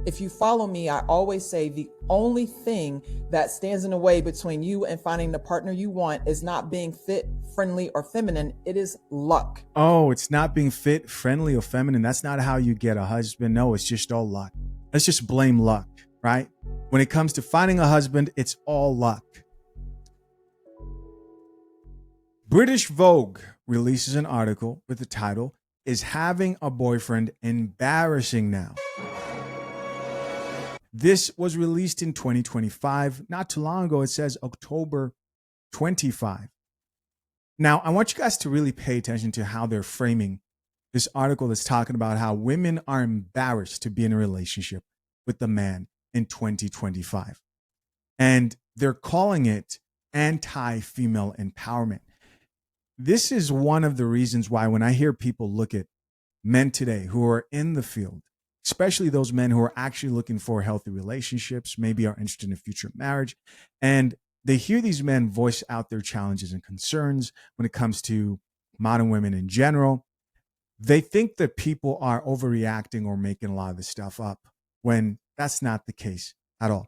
If you follow me, I always say the only thing that stands in the way between you and finding the partner you want is not being fit, friendly, or feminine. It is luck. Oh, it's not being fit, friendly, or feminine. That's not how you get a husband. No, it's just all luck. Let's just blame luck, right? When it comes to finding a husband, it's all luck. British Vogue releases an article with the title, "Is Having a Boyfriend Embarrassing Now?" This was released in 2025. Not too long ago, it says October 25. Now, I want you guys to really pay attention to how they're framing this article that's talking about how women are embarrassed to be in a relationship with a man in 2025. And they're calling it anti-female empowerment. This is one of the reasons why when I hear people look at men today who are in the field, especially those men who are actually looking for healthy relationships, maybe are interested in a future marriage, and they hear these men voice out their challenges and concerns when it comes to modern women in general, they think that people are overreacting or making a lot of this stuff up when that's not the case at all.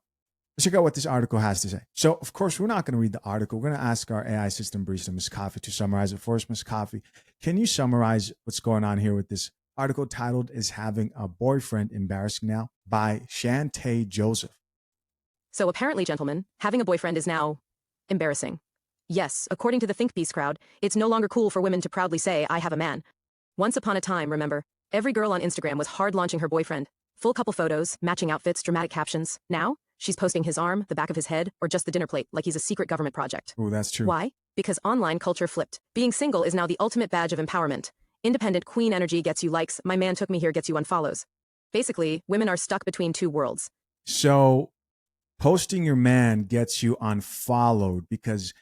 Let's check out what this article has to say. So, of course, we're not going to read the article. We're going to ask our AI system barista, Ms. Coffee, to summarize it for us. Ms. Coffee, can you summarize what's going on here with this article titled, "Is Having a Boyfriend Embarrassing Now?" by Shantae Joseph? So apparently, gentlemen, having a boyfriend is now embarrassing. Yes, according to the think piece crowd, it's no longer cool for women to proudly say, "I have a man." Once upon a time, remember, every girl on Instagram was hard launching her boyfriend. Full couple photos, matching outfits, dramatic captions. Now, she's posting his arm, the back of his head, or just the dinner plate like he's a secret government project. Oh, that's true. Why? Because online culture flipped. Being single is now the ultimate badge of empowerment. Independent queen energy gets you likes, my man took me here gets you unfollows. Basically, women are stuck between two worlds. So posting your man gets you unfollowed because,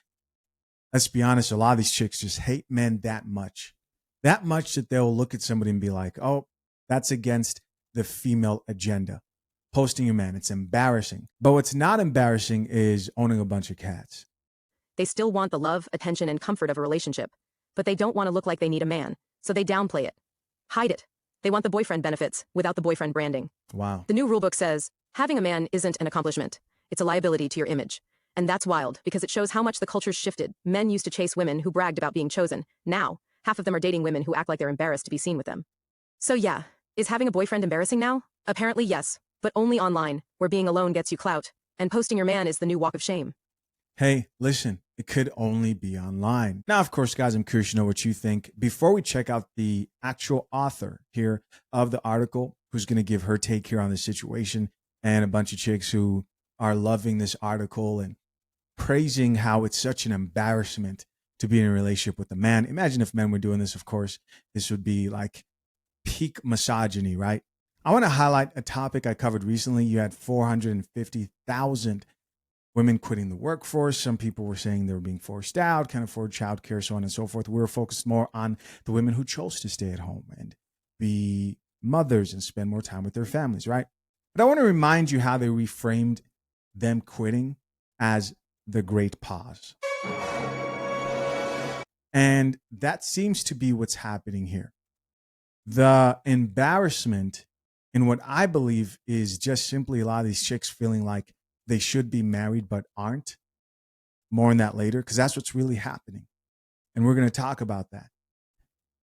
let's be honest, a lot of these chicks just hate men that much that they'll look at somebody and be like, oh, that's against the female agenda. Posting your man, it's embarrassing. But what's not embarrassing is owning a bunch of cats. They still want the love, attention, and comfort of a relationship, but they don't want to look like they need a man, so they downplay it. Hide it. They want the boyfriend benefits without the boyfriend branding. Wow. The new rulebook says, having a man isn't an accomplishment. It's a liability to your image. And that's wild because it shows how much the culture's shifted. Men used to chase women who bragged about being chosen. Now, half of them are dating women who act like they're embarrassed to be seen with them. So yeah, is having a boyfriend embarrassing now? Apparently yes, but only online, where being alone gets you clout, and posting your man is the new walk of shame. Hey, listen, it could only be online. Now, of course, guys, I'm curious to know what you think. Before we check out the actual author here of the article, who's going to give her take here on the situation, and a bunch of chicks who are loving this article and praising how it's such an embarrassment to be in a relationship with a man. Imagine if men were doing this, of course, this would be like peak misogyny, right? I want to highlight a topic I covered recently. You had 450,000 women quitting the workforce. Some people were saying they were being forced out, can't afford childcare, so on and so forth. We were focused more on the women who chose to stay at home and be mothers and spend more time with their families, right? But I want to remind you how they reframed them quitting as the great pause. And that seems to be what's happening here. The embarrassment in what I believe is just simply a lot of these chicks feeling like they should be married but aren't. More on that later, because that's what's really happening. And we're going to talk about that.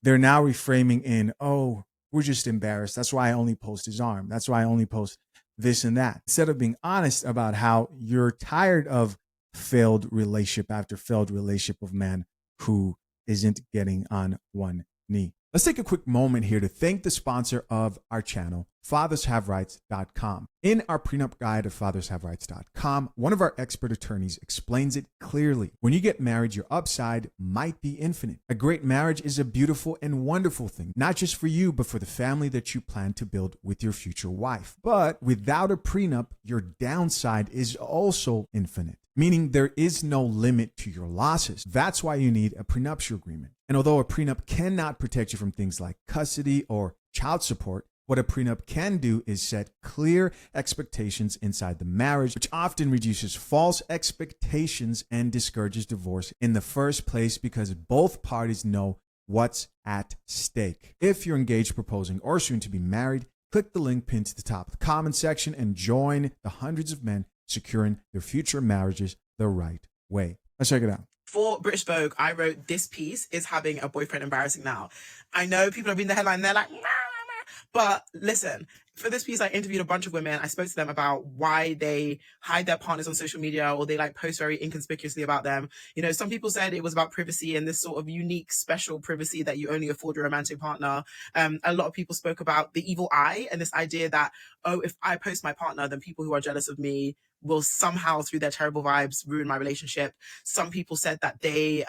They're now reframing in, oh, we're just embarrassed. That's why I only post his arm. That's why I only post this and that. Instead of being honest about how you're tired of failed relationship after failed relationship of man who isn't getting on one knee. Let's take a quick moment here to thank the sponsor of our channel, FathersHaveRights.com. In our prenup guide at FathersHaveRights.com, one of our expert attorneys explains it clearly. When you get married, your upside might be infinite. A great marriage is a beautiful and wonderful thing, not just for you, but for the family that you plan to build with your future wife. But without a prenup, your downside is also infinite, meaning there is no limit to your losses. That's why you need a prenuptial agreement. And although a prenup cannot protect you from things like custody or child support, what a prenup can do is set clear expectations inside the marriage, which often reduces false expectations and discourages divorce in the first place because both parties know what's at stake. If you're engaged, proposing, or soon to be married, Click the link pinned to the top of the comment section and join the hundreds of men securing their future marriages the right way. Let's check it out. For British Vogue, I wrote, "This piece is having a boyfriend embarrassing now." I know people have reading the headline, they're like, nah, nah, nah. But listen, for this piece, I interviewed a bunch of women. I spoke to them about why they hide their partners on social media, or they like post very inconspicuously about them. You know, some people said it was about privacy and this sort of unique, special privacy that you only afford your romantic partner. A lot of people spoke about the evil eye and this idea that, oh, if I post my partner, then people who are jealous of me will somehow, through their terrible vibes, ruin my relationship. Some people said that they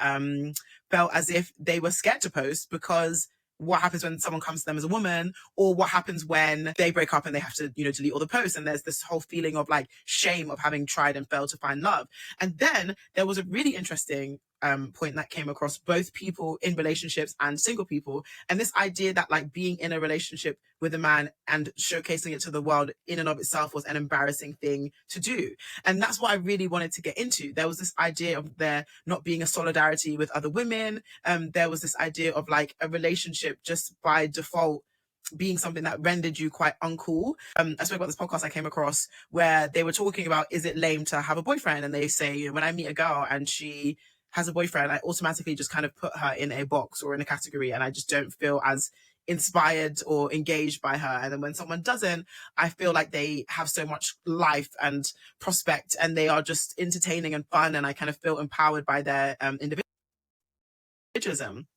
felt as if they were scared to post because what happens when someone comes to them as a woman, or what happens when they break up and they have to, you know, delete all the posts. And there's this whole feeling of like shame of having tried and failed to find love. And then there was a really interesting point that came across both people in relationships and single people. And this idea that like being in a relationship with a man and showcasing it to the world in and of itself was an embarrassing thing to do. And that's what I really wanted to get into. There was this idea of there not being a solidarity with other women. There was this idea of like a relationship just by default being something that rendered you quite uncool. I spoke about this podcast I came across where they were talking about, is it lame to have a boyfriend? And they say, you know, when I meet a girl and she has a boyfriend, I automatically just kind of put her in a box or in a category, and I just don't feel as inspired or engaged by her. And then when someone doesn't, I feel like they have so much life and prospect, and they are just entertaining and fun, and I kind of feel empowered by their individualism.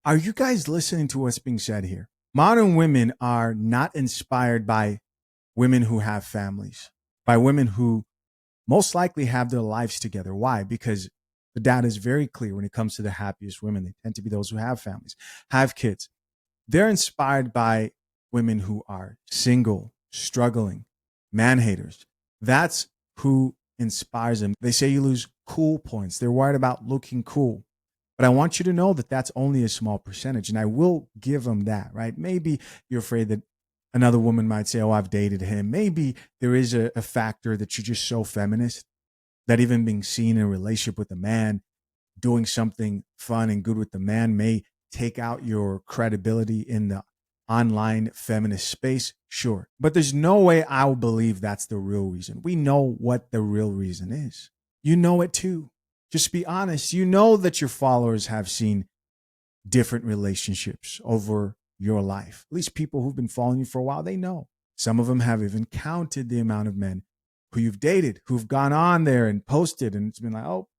Are you guys listening to what's being said here? Modern women are not inspired by women who have families, by women who most likely have their lives together. Why? Because the data is very clear when it comes to the happiest women. They tend to be those who have families, have kids. They're inspired by women who are single, struggling, man haters. That's who inspires them. They say you lose cool points. They're worried about looking cool. But I want you to know that that's only a small percentage. And I will give them that, right? Maybe you're afraid that another woman might say, oh, I've dated him. Maybe there is a factor that you're just so feminist that even being seen in a relationship with a man, doing something fun and good with the man may take out your credibility in the online feminist space. Sure. But there's no way I will believe that's the real reason. We know what the real reason is. You know it too. Just be honest. You know that your followers have seen different relationships over your life. At least people who've been following you for a while, they know. Some of them have even counted the amount of men who you've dated, who've gone on there and posted, and it's been like, oh,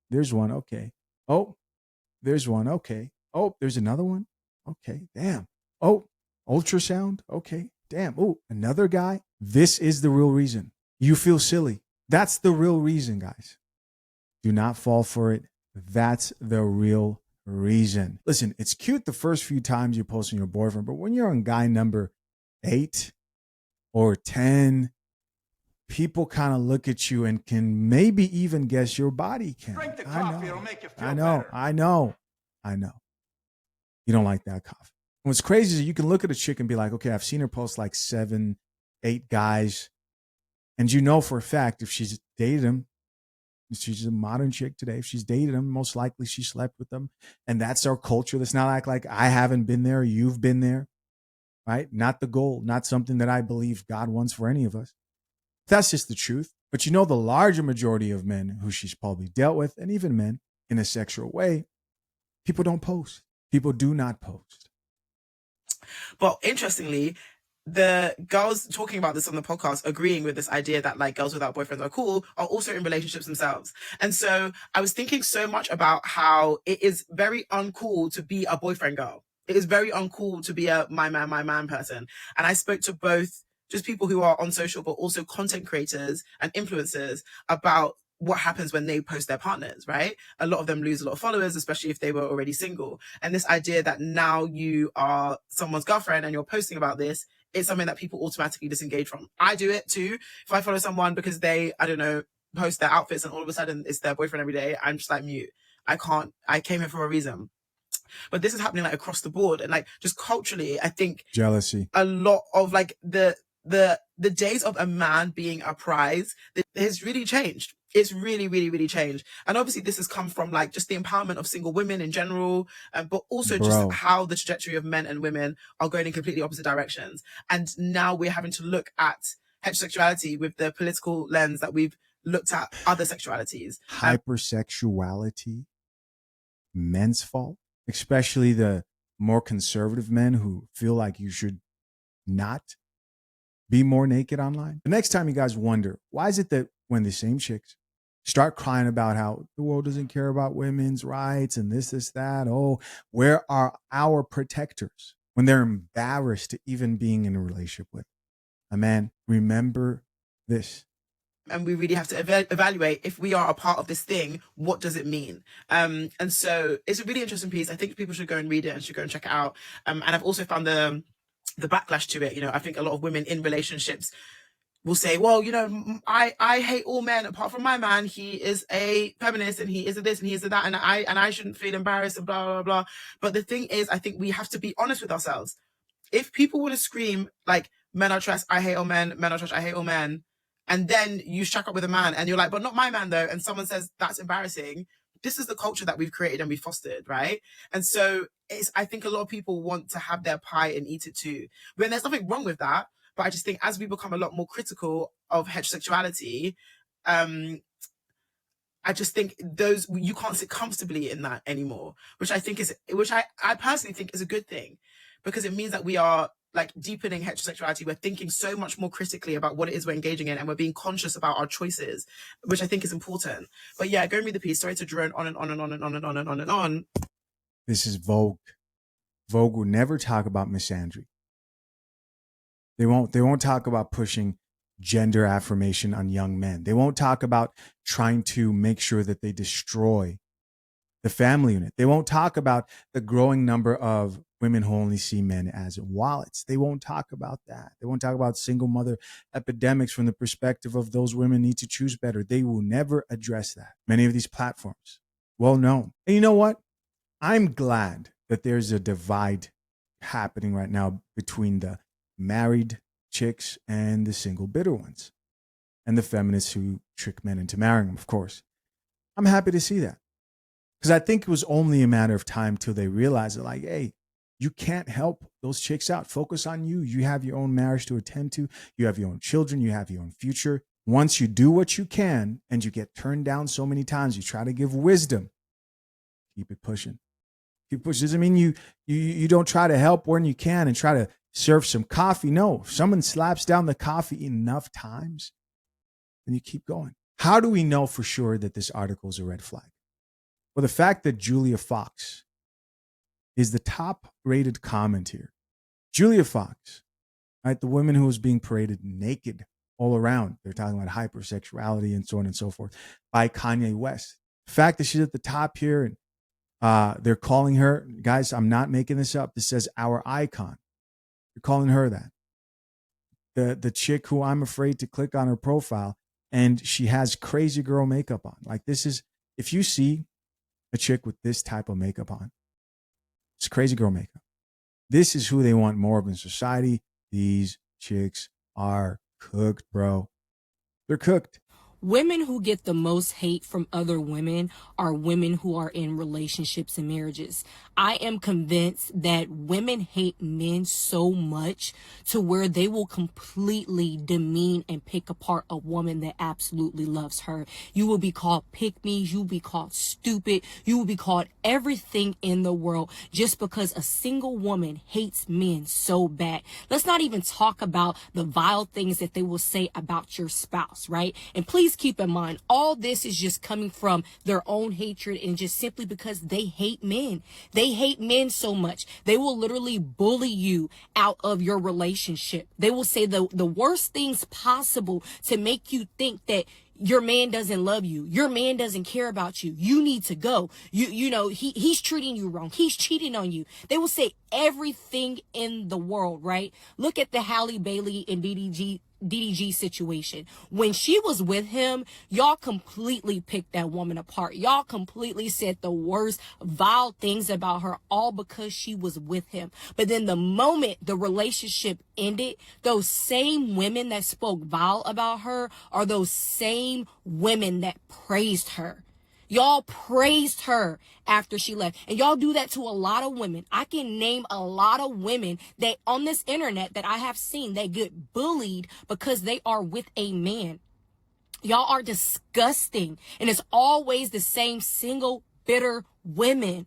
there's one. Okay. Oh, there's one. Okay. Oh, there's another one. Okay. Damn. Oh, ultrasound. Okay. Damn. Oh, another guy. This is the real reason. You feel silly. That's the real reason, guys. Do not fall for it. That's the real reason. Listen, it's cute the first few times you post on your boyfriend, but when you're on guy number 8 or 10, people kind of look at you and can maybe even guess your body count. Drink the coffee, it'll make you feel better. I know. You don't like that coffee. And what's crazy is you can look at a chick and be like, okay, I've seen her post like 7, 8 guys. And you know for a fact if she's dated them, she's a modern chick today. If she's dated them, most likely she slept with them. And that's our culture. Let's not act like I haven't been there, you've been there, right? Not the goal, not something that I believe God wants for any of us. That's just the truth. But you know, the larger majority of men who she's probably dealt with, and even men in a sexual way, people don't post. People do not post. But interestingly, the girls talking about this on the podcast, agreeing with this idea that like girls without boyfriends are cool, are also in relationships themselves. And so I was thinking so much about how it is very uncool to be a boyfriend girl. It is very uncool to be a my man person. And I spoke to both just people who are on social, but also content creators and influencers about what happens when they post their partners, right? A lot of them lose a lot of followers, especially if they were already single. And this idea that now you are someone's girlfriend and you're posting about this, it's something that people automatically disengage from. I do it too. If I follow someone because they, I don't know, post their outfits and all of a sudden it's their boyfriend every day, I'm just like mute. I came here for a reason. But this is happening like across the board. And like just culturally, I think jealousy, a lot of like the days of a man being a prize, it has really changed. It's really, really, really changed. And obviously this has come from like just the empowerment of single women in general, but also just Bro. how the trajectory of men and women are going in completely opposite directions. And now we're having to look at heterosexuality with the political lens that we've looked at other sexualities. Hypersexuality, men's fault, especially the more conservative men who feel like you should not be more naked online. The next time you guys wonder, why is it that when the same chicks start crying about how the world doesn't care about women's rights and this, that, oh, where are our protectors when they're embarrassed to even being in a relationship with a man? Remember this. And we really have to evaluate if we are a part of this thing, what does it mean? And so it's a really interesting piece. I think people should go and read it and should go and check it out. And I've also found the backlash to it. You know, I think a lot of women in relationships will say, well, you know, I hate all men apart from my man. He is a feminist and he is a this and he is a that, and I shouldn't feel embarrassed and blah, blah, blah. But the thing is, I think we have to be honest with ourselves. If people want to scream like, men are trash, I hate all men, men are trash, I hate all men, and then you shack up with a man and you're like, but not my man though, and someone says that's embarrassing, this is the culture that we've created and we've fostered, right? And so I think a lot of people want to have their pie and eat it too. When there's nothing wrong with that, but I just think as we become a lot more critical of heterosexuality, I just think you can't sit comfortably in that anymore, which I personally think is a good thing, because it means that we are like deepening heterosexuality. We're thinking so much more critically about what it is we're engaging in, and we're being conscious about our choices, which I think is important. But yeah, go and read the piece. Sorry to drone on and on and on and on and on and on and on. This is Vogue. Vogue will never talk about misandry. They won't talk about pushing gender affirmation on young men. They won't talk about trying to make sure that they destroy the family unit. They won't talk about the growing number of women who only see men as wallets. They won't talk about that. They won't talk about single mother epidemics from the perspective of those women need to choose better. They will never address that. Many of these platforms, well known. And you know what? I'm glad that there's a divide happening right now between the married chicks and the single bitter ones, and the feminists who trick men into marrying them, of course. I'm happy to see that, because I think it was only a matter of time till they realized that, like, hey, you can't help those chicks out. Focus on you. You have your own marriage to attend to. You have your own children. You have your own future. Once you do what you can and you get turned down so many times, you try to give wisdom. Keep it pushing. Keep pushing. Doesn't mean you don't try to help when you can and try to serve some coffee. No, if someone slaps down the coffee enough times, then you keep going. How do we know for sure that this article is a red flag? Well, the fact that Julia Fox is the top rated comment here. Julia Fox, right? The woman who was being paraded naked all around. They're talking about hypersexuality and so on and so forth by Kanye West. The fact that she's at the top here, and they're calling her, guys, I'm not making this up. This says our icon. They're calling her that. The chick who I'm afraid to click on her profile, and she has crazy girl makeup on. Like, this is, if you see a chick with this type of makeup on, it's crazy girl makeup. This is who they want more of in society. These chicks are cooked, bro. They're cooked. Women who get the most hate from other women are women who are in relationships and marriages. I am convinced that women hate men so much to where they will completely demean and pick apart a woman that absolutely loves her. You will be called pick-me, you will be called stupid, you will be called everything in the world just because a single woman hates men so bad. Let's not even talk about the vile things that they will say about your spouse, right? And please keep in mind, all this is just coming from their own hatred and just simply because they hate men. They hate men so much. They will literally bully you out of your relationship. They will say the worst things possible to make you think that your man doesn't love you. Your man doesn't care about you. You need to go. You know, he's treating you wrong. He's cheating on you. They will say everything in the world, right? Look at the Halle Bailey and BDG DDG situation. When she was with him, y'all completely picked that woman apart. Y'all completely said the worst, vile things about her, all because she was with him. But then the moment the relationship ended, those same women that spoke vile about her are those same women that praised her. Y'all praised her after she left. And y'all do that to a lot of women. I can name a lot of women that on this internet that I have seen that get bullied because they are with a man. Y'all are disgusting. And it's always the same single, bitter women.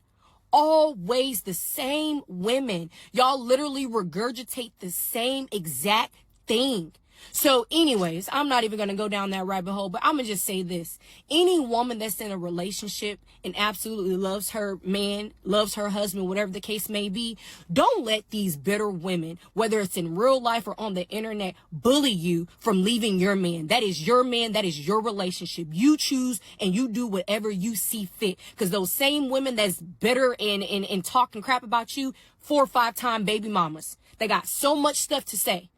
Always the same women. Y'all literally regurgitate the same exact thing. So anyways, I'm not even going to go down that rabbit hole, but I'm going to just say this. Any woman that's in a relationship and absolutely loves her man, loves her husband, whatever the case may be, don't let these bitter women, whether it's in real life or on the internet, bully you from leaving your man. That is your man. That is your relationship. You choose and you do whatever you see fit. Because those same women that's bitter and talking crap about you, 4 or 5 time baby mamas, they got so much stuff to say.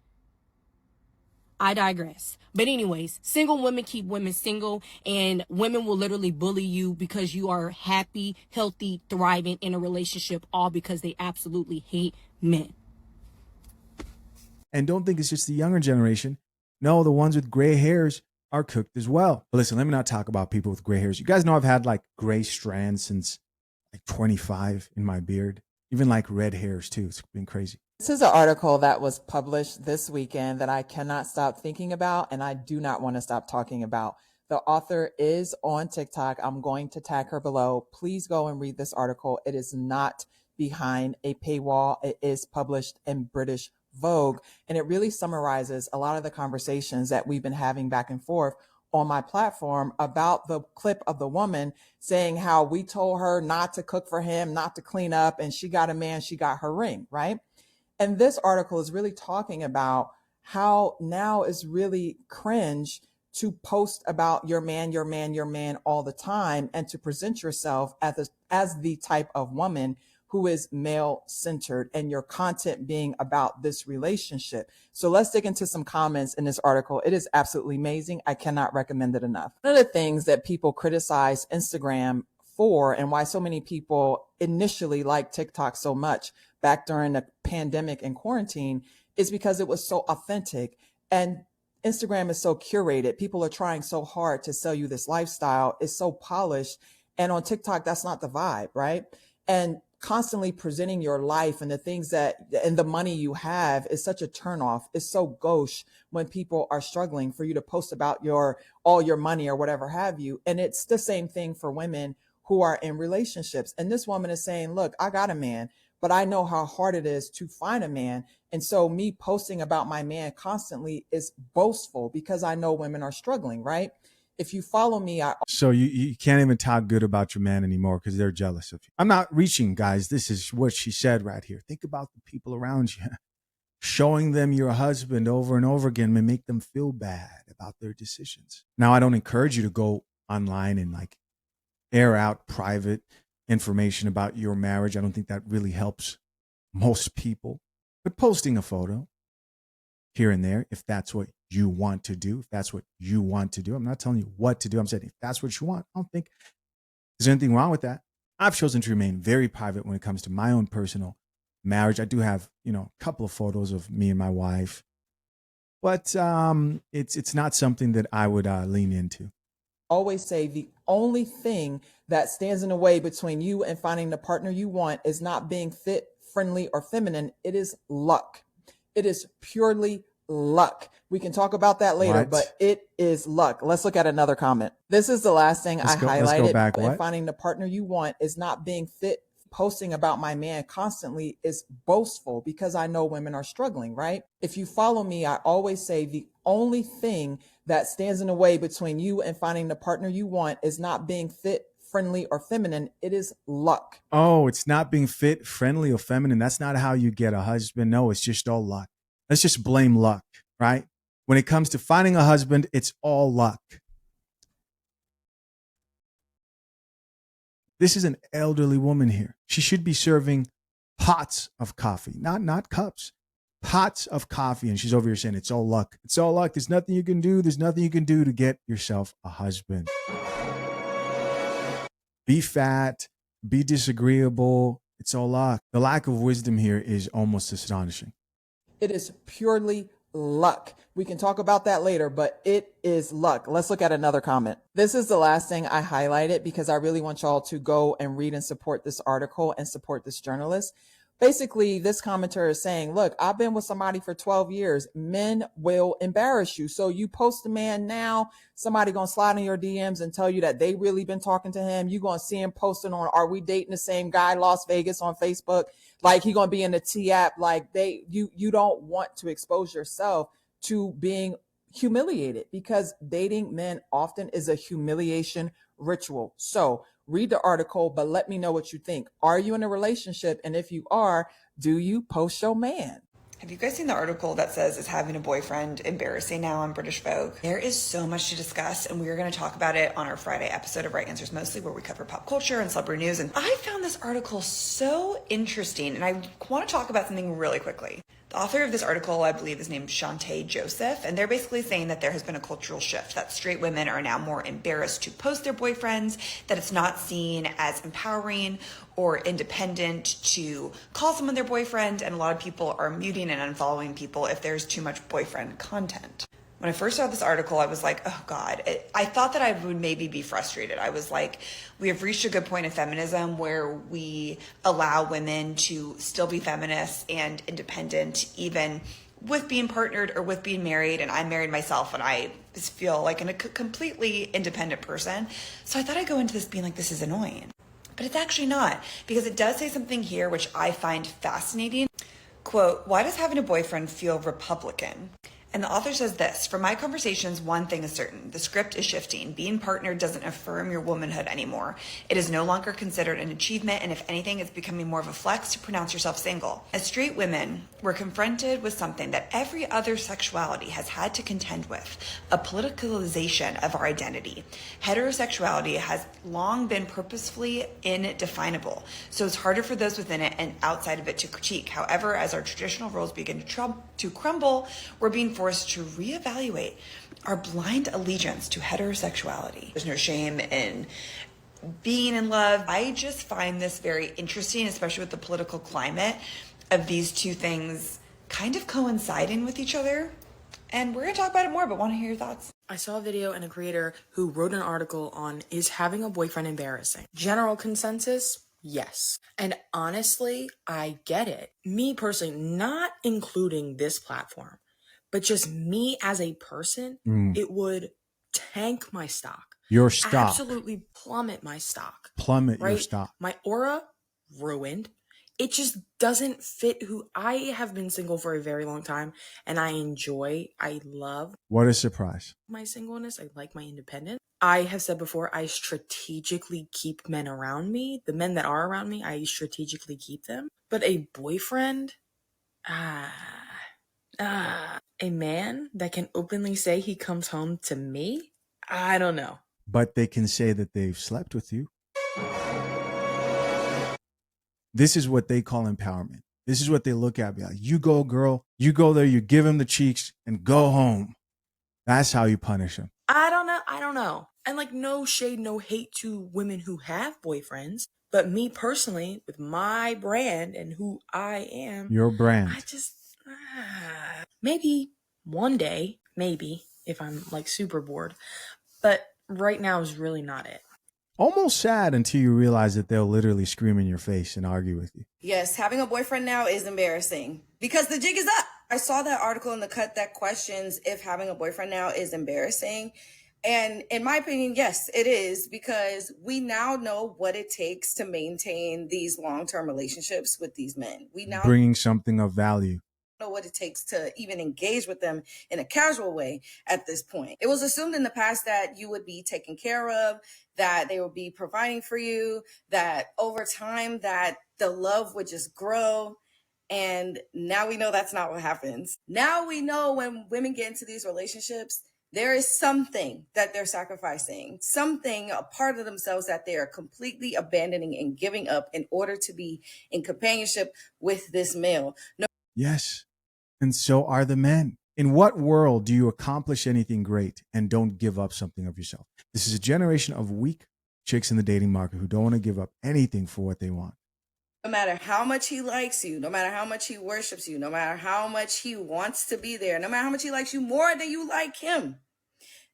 I digress. But anyways, single women keep women single, and women will literally bully you because you are happy, healthy, thriving in a relationship, all because they absolutely hate men. And don't think it's just the younger generation. No, the ones with gray hairs are cooked as well. But listen, let me not talk about people with gray hairs. You guys know I've had like gray strands since like 25 in my beard, even like red hairs too. It's been crazy. This is an article that was published this weekend that I cannot stop thinking about, and I do not want to stop talking about. The author is on TikTok. I'm going to tag her below. Please go and read this article. It is not behind a paywall. It is published in British Vogue, and it really summarizes a lot of the conversations that we've been having back and forth on my platform about the clip of the woman saying how we told her not to cook for him, not to clean up, and she got a man, she got her ring, right? And this article is really talking about how now is really cringe to post about your man, your man, your man all the time, and to present yourself as the type of woman who is male centered, and your content being about this relationship. So let's dig into some comments in this article. It is absolutely amazing. I cannot recommend it enough. One of the things that people criticize Instagram for, and why so many people initially liked TikTok so much back during the pandemic and quarantine, is because it was so authentic, and Instagram is so curated. People are trying so hard to sell you this lifestyle. It's so polished. And on TikTok, that's not the vibe, right? And constantly presenting your life and the things that and the money you have is such a turnoff. It's so gauche when people are struggling for you to post about all your money or whatever have you. And it's the same thing for women who are in relationships. And this woman is saying, look, I got a man, but I know how hard it is to find a man. And so me posting about my man constantly is boastful because I know women are struggling, right? If you follow me, So you can't even talk good about your man anymore because they're jealous of you. I'm not reaching, guys. This is what she said right here. Think about the people around you. Showing them your husband over and over again may make them feel bad about their decisions. Now, I don't encourage you to go online and like air out private information about your marriage. I don't think that really helps most people. But posting a photo here and there, if that's what you want to do, if that's what you want to do, I'm not telling you what to do. I'm saying if that's what you want, I don't think there's anything wrong with that. I've chosen to remain very private when it comes to my own personal marriage. I do have, a couple of photos of me and my wife, but it's not something that I would lean into. always say the only thing that stands in the way between you and finding the partner you want is not being fit, friendly, or feminine. It is luck. It is purely luck. We can talk about that later, What? but it is luck. Let's look at another comment. This is the last thing Let's go highlighted. back. And What? finding the partner you want is not being fit. Posting about my man constantly is boastful because I know women are struggling, right? If you follow me, I always say the only thing that stands in the way between you and finding the partner you want is not being fit, friendly, or feminine. It is luck. Oh, it's not being fit, friendly, or feminine. That's not how you get a husband. No, it's just all luck. Let's just blame luck, right? When it comes to finding a husband, it's all luck. This is an elderly woman here. She should be serving pots of coffee, not cups. pots of coffee, and she's over here saying, it's all luck. It's all luck. There's nothing you can do. There's nothing you can do to get yourself a husband. Be fat, be disagreeable. It's all luck. The lack of wisdom here is almost astonishing. It is purely luck. We can talk about that later, but it is luck. Let's look at another comment. This is the last thing I highlighted because I really want y'all to go and read and support this article and support this journalist. Basically, this commenter is saying, look, I've been with somebody for 12 years. Men will embarrass you. So you post a man now, somebody going to slide in your DMs and tell you that they really been talking to him. You going to see him posting on, are we dating the same guy, Las Vegas on Facebook? Like he going to be in the T app. Like you don't want to expose yourself to being humiliated because dating men often is a humiliation ritual. So read the article, but let me know what you think. Are you in a relationship? And if you are, do you post your man? Have you guys seen the article that says, is having a boyfriend embarrassing now on British Vogue? There is so much to discuss, and we're going to talk about it on our Friday episode of Right Answers Mostly, where we cover pop culture and celebrity news. And I found this article so interesting, and I want to talk about something really quickly. The author of this article, I believe, is named Shantae Joseph, and they're basically saying that there has been a cultural shift, that straight women are now more embarrassed to post their boyfriends, that it's not seen as empowering or independent to call someone their boyfriend, and a lot of people are muting and unfollowing people if there's too much boyfriend content. When I first saw this article, I was like, oh God, I thought that I would maybe be frustrated. I was like, we have reached a good point in feminism where we allow women to still be feminists and independent, even with being partnered or with being married. And I'm married myself and I feel like a completely independent person. So I thought I'd go into this being like, this is annoying. But it's actually not, because it does say something here which I find fascinating. Quote, why does having a boyfriend feel Republican? And the author says this, from my conversations, one thing is certain. The script is shifting. Being partnered doesn't affirm your womanhood anymore. It is no longer considered an achievement, and if anything, it's becoming more of a flex to pronounce yourself single. As straight women, we're confronted with something that every other sexuality has had to contend with, a politicalization of our identity. Heterosexuality has long been purposefully indefinable, so it's harder for those within it and outside of it to critique. However, as our traditional roles begin to crumble, we're being forced to reevaluate our blind allegiance to heterosexuality. There's no shame in being in love. I just find this very interesting, especially with the political climate of these two things kind of coinciding with each other. And we're going to talk about it more, but want to hear your thoughts. I saw a video and a creator who wrote an article on, is having a boyfriend embarrassing? General consensus, yes. And honestly, I get it. Me personally, not including this platform, but just me as a person, it would tank my stock. Your stock. Absolutely plummet my stock. Plummet right? your stock. My aura, ruined. It just doesn't fit who I have been single for a very long time, and I love. What a surprise. My singleness. I like my independence. I have said before, I strategically keep men around me. The men that are around me, I strategically keep them. But a boyfriend, a man that can openly say he comes home to me? I don't know. But they can say that they've slept with you. This is what they call empowerment. This is what they look at me like, you go, girl, you go there, you give him the cheeks and go home. That's how you punish him. I don't know. And like, no shade, no hate to women who have boyfriends. But me personally, with my brand and who I am. Your brand. I just, maybe one day, maybe, if I'm like super bored. But right now is really not it. Almost sad until you realize that they'll literally scream in your face and argue with you. Yes, having a boyfriend now is embarrassing because the jig is up. I saw that article in the cut that questions if having a boyfriend now is embarrassing. And in my opinion, yes, it is, because we now know what it takes to maintain these long-term relationships with these men. We now bringing something of value. Know what it takes to even engage with them in a casual way at this point. It was assumed in the past that you would be taken care of, that they would be providing for you, that over time that the love would just grow. And now we know that's not what happens. Now we know when women get into these relationships, there is something that they're sacrificing, something, a part of themselves that they are completely abandoning and giving up in order to be in companionship with this male. No. Yes. and so are the men. In what world do you accomplish anything great and don't give up something of yourself? This is a generation of weak chicks in the dating market who don't want to give up anything for what they want. No matter how much he likes you, no matter how much he worships you, no matter how much he wants to be there, no matter how much he likes you more than you like him,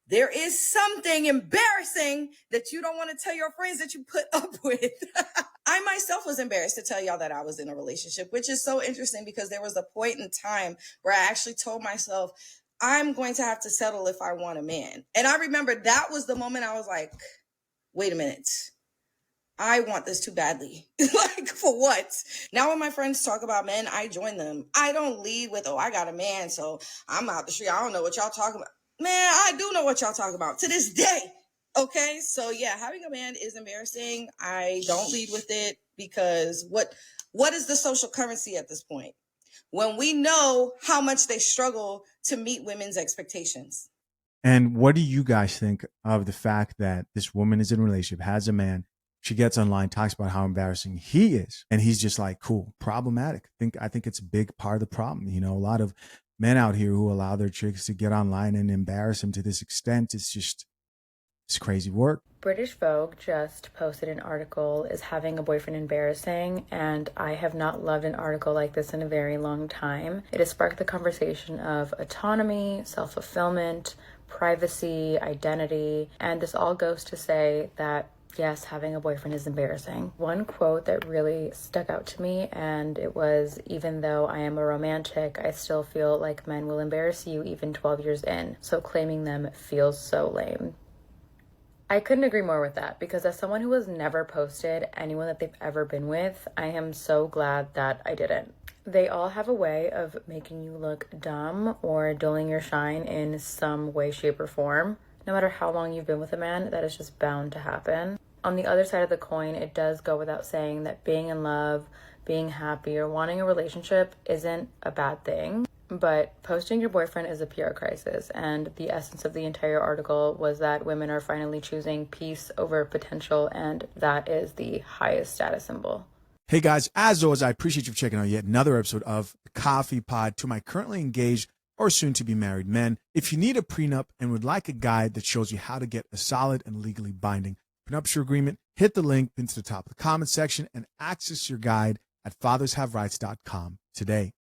there is something embarrassing that you don't want to tell your friends that you put up with. I myself was embarrassed to tell y'all that I was in a relationship, which is so interesting because there was a point in time where I actually told myself, I'm going to have to settle if I want a man. And I remember that was the moment I was like, wait a minute. I want this too badly. Like, for what? Now when my friends talk about men, I join them. I don't lead with, oh, I got a man, so I'm out the street. I don't know what y'all talking about. Man, I do know what y'all talking about to this day. Okay, so yeah, having a man is embarrassing. I don't lead with it because what is the social currency at this point? When we know how much they struggle to meet women's expectations. And what do you guys think of the fact that this woman is in a relationship, has a man, she gets online, talks about how embarrassing he is, and he's just like, cool, problematic. I think it's a big part of the problem. You know, a lot of men out here who allow their chicks to get online and embarrass them to this extent. It's crazy work. British Vogue just posted an article, Is Having a Boyfriend Embarrassing? And I have not loved an article like this in a very long time. It has sparked the conversation of autonomy, self-fulfillment, privacy, identity, and this all goes to say that yes, having a boyfriend is embarrassing. One quote that really stuck out to me, and it was, even though I am a romantic, I still feel like men will embarrass you even 12 years in, so claiming them feels so lame. I couldn't agree more with that, because as someone who has never posted anyone that they've ever been with, I am so glad that I didn't. They all have a way of making you look dumb or dulling your shine in some way, shape, or form. No matter how long you've been with a man, that is just bound to happen. On the other side of the coin, it does go without saying that being in love, being happy, or wanting a relationship isn't a bad thing. But posting your boyfriend is a PR crisis, and the essence of the entire article was that women are finally choosing peace over potential, and that is the highest status symbol. Hey guys, as always, I appreciate you for checking out yet another episode of the Coffee Pod. To my currently engaged or soon to be married men, if you need a prenup and would like a guide that shows you how to get a solid and legally binding prenuptial agreement, hit the link pinned to the top of the comment section and access your guide at fathershaverights.com today.